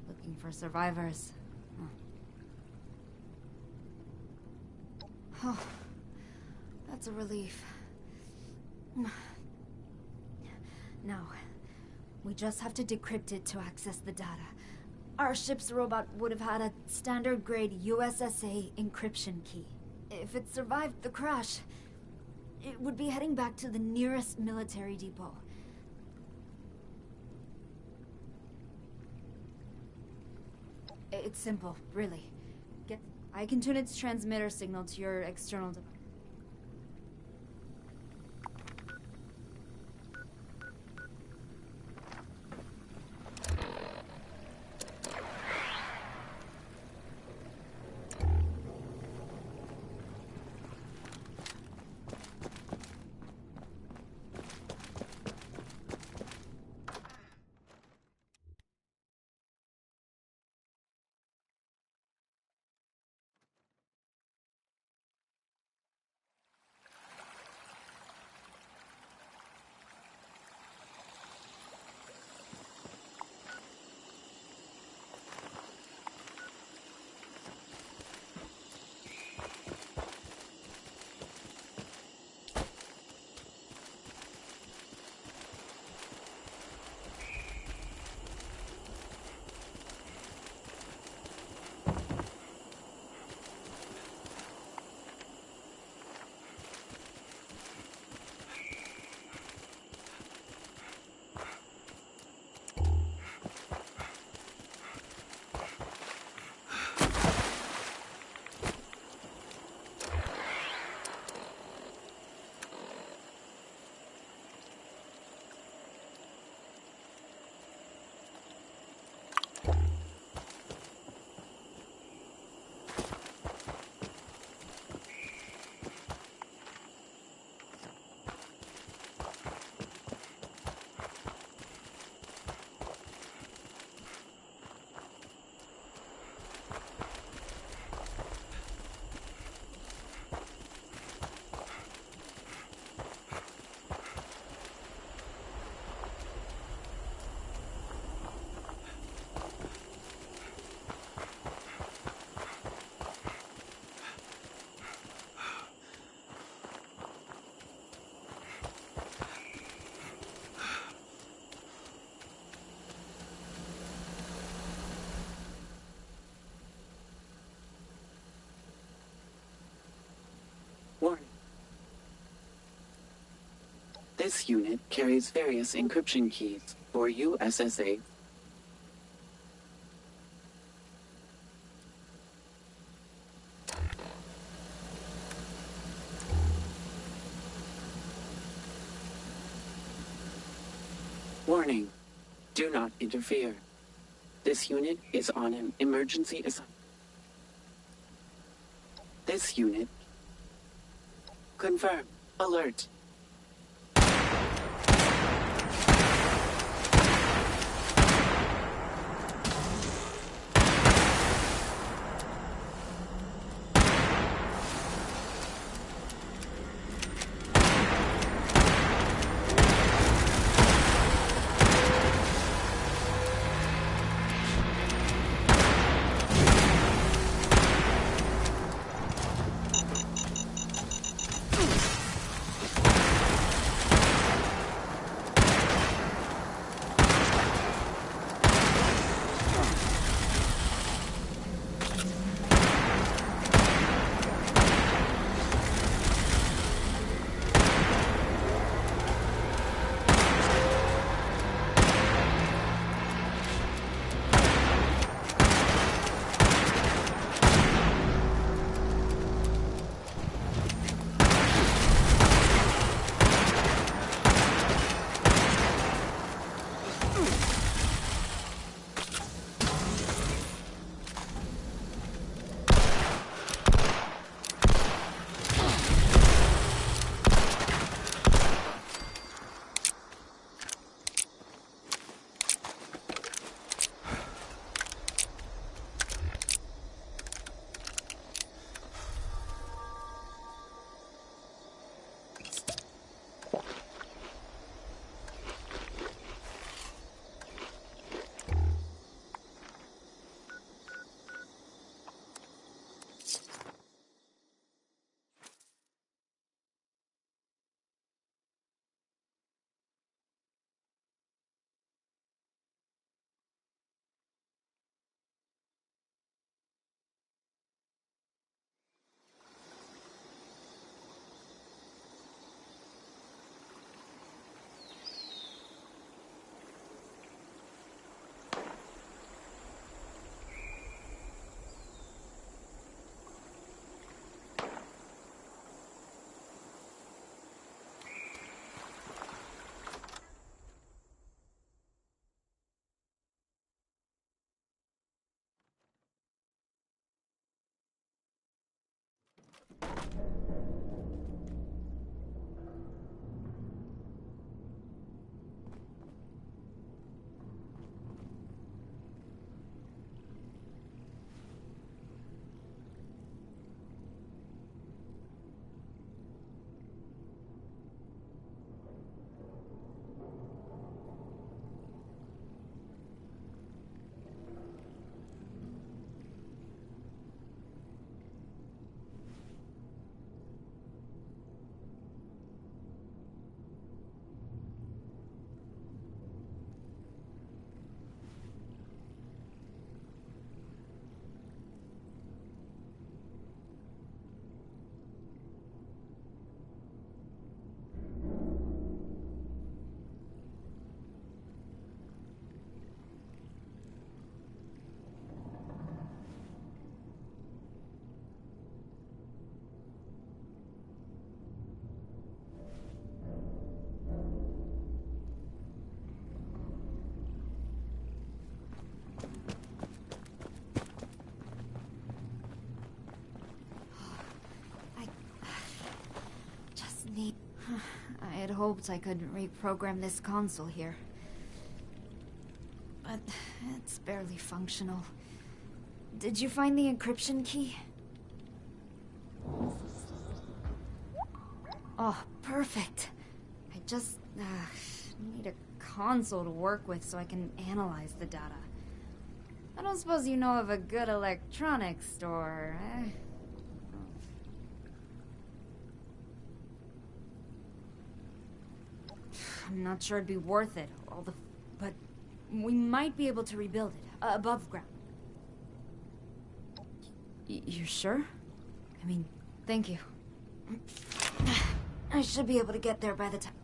looking for survivors. Oh, that's a relief. Now, we just have to decrypt it to access the data. Our ship's robot would have had a standard-grade USSA encryption key. If it survived the crash, it would be heading back to the nearest military depot. It's simple, really. I can tune its transmitter signal to your external device. Warning. This unit carries various encryption keys for USSA. Warning. Do not interfere. This unit is on an emergency assignment. This unit. Confirm. Alert. hoped I could reprogram this console here. But it's barely functional. Did you find the encryption key? Oh, perfect. I just need a console to work with so I can analyze the data. I don't suppose you know of a good electronics store, eh? I'm not sure it'd be worth it, but we might be able to rebuild it, above ground. You're sure? I mean, thank you. I should be able to get there by the time...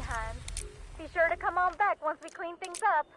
Hans. Be sure to come on back once we clean things up.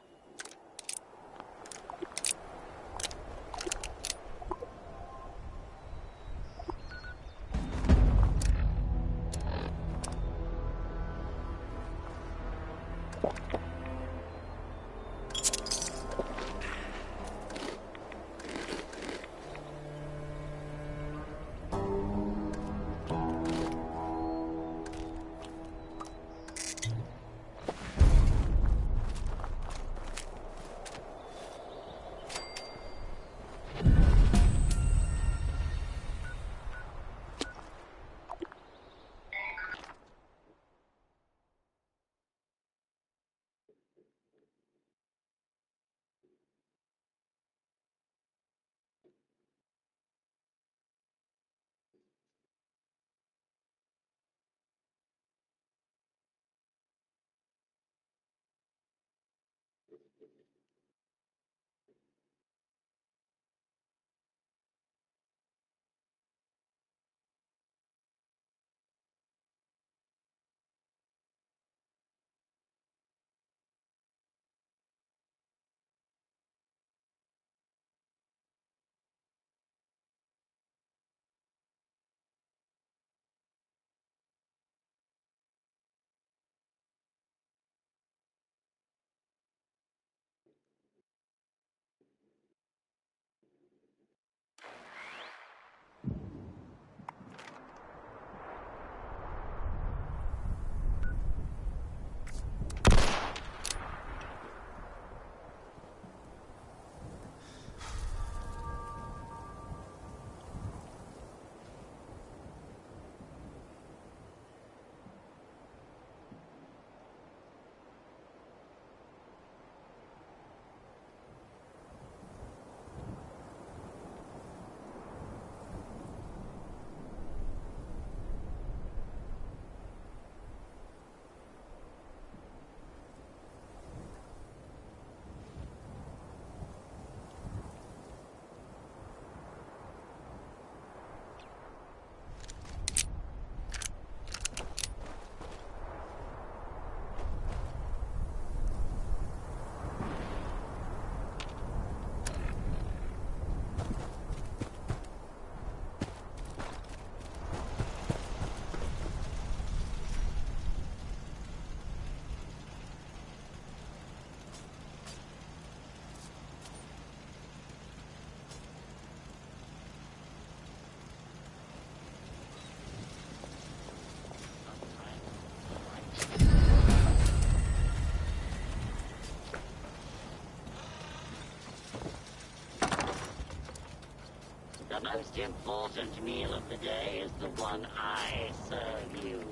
The most important meal of the day is the one I serve you.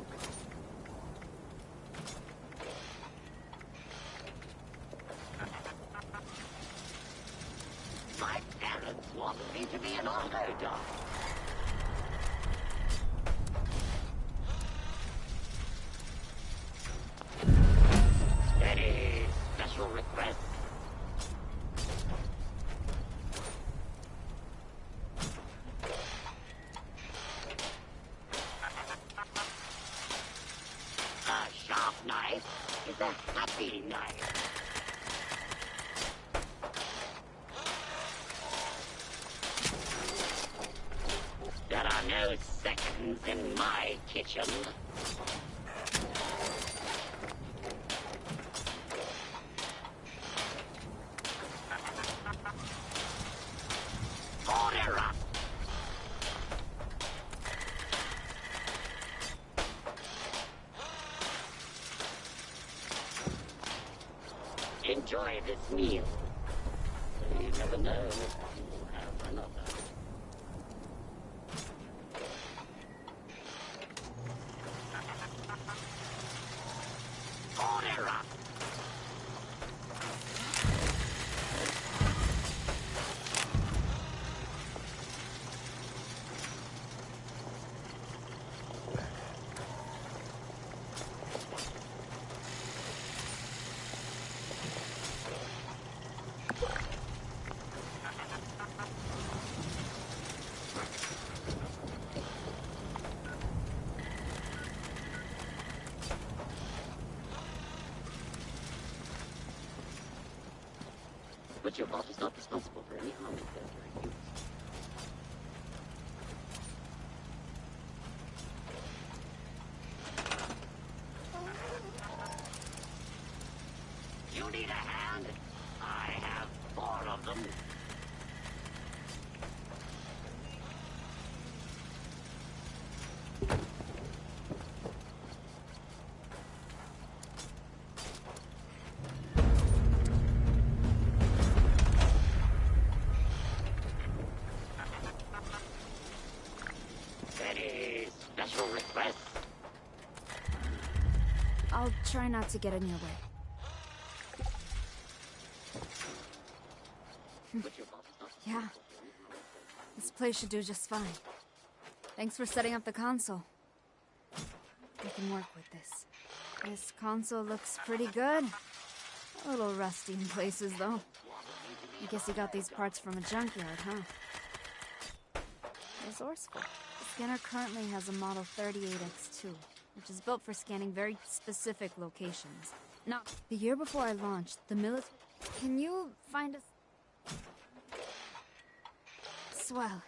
My parents wanted me to be an autodot. Any special requests? A sharp knife is a happy knife. There are no seconds in my kitchen. Order up! Enjoy this meal. You never know if you have another. Order up! But your boss is not responsible for any harm that during use. You need a hand? I have 4 of them. Any special requests? I'll try not to get in your way. Yeah. This place should do just fine. Thanks for setting up the console. I can work with this. This console looks pretty good. A little rusty in places, though. I guess you got these parts from a junkyard, huh? Resourceful. The scanner currently has a model 38X2, which is built for scanning very specific locations. Now, the year before I launched, the military... Can you find us... Swell.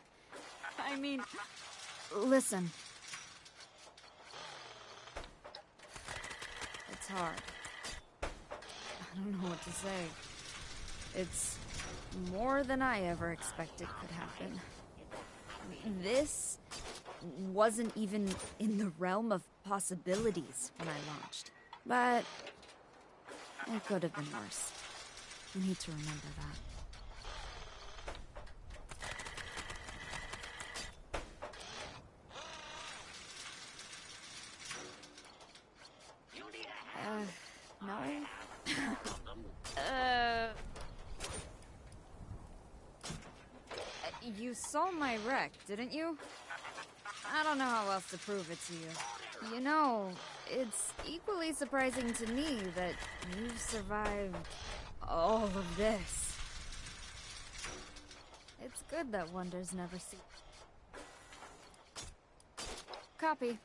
I mean... Listen. It's hard. I don't know what to say. It's more than I ever expected could happen. This wasn't even in the realm of possibilities when I launched. But it could have been worse. You need to remember that. No? You saw my wreck, didn't you? I don't know how else to prove it to you. You know, it's equally surprising to me that you've survived all of this. It's good that wonders never cease. Copy.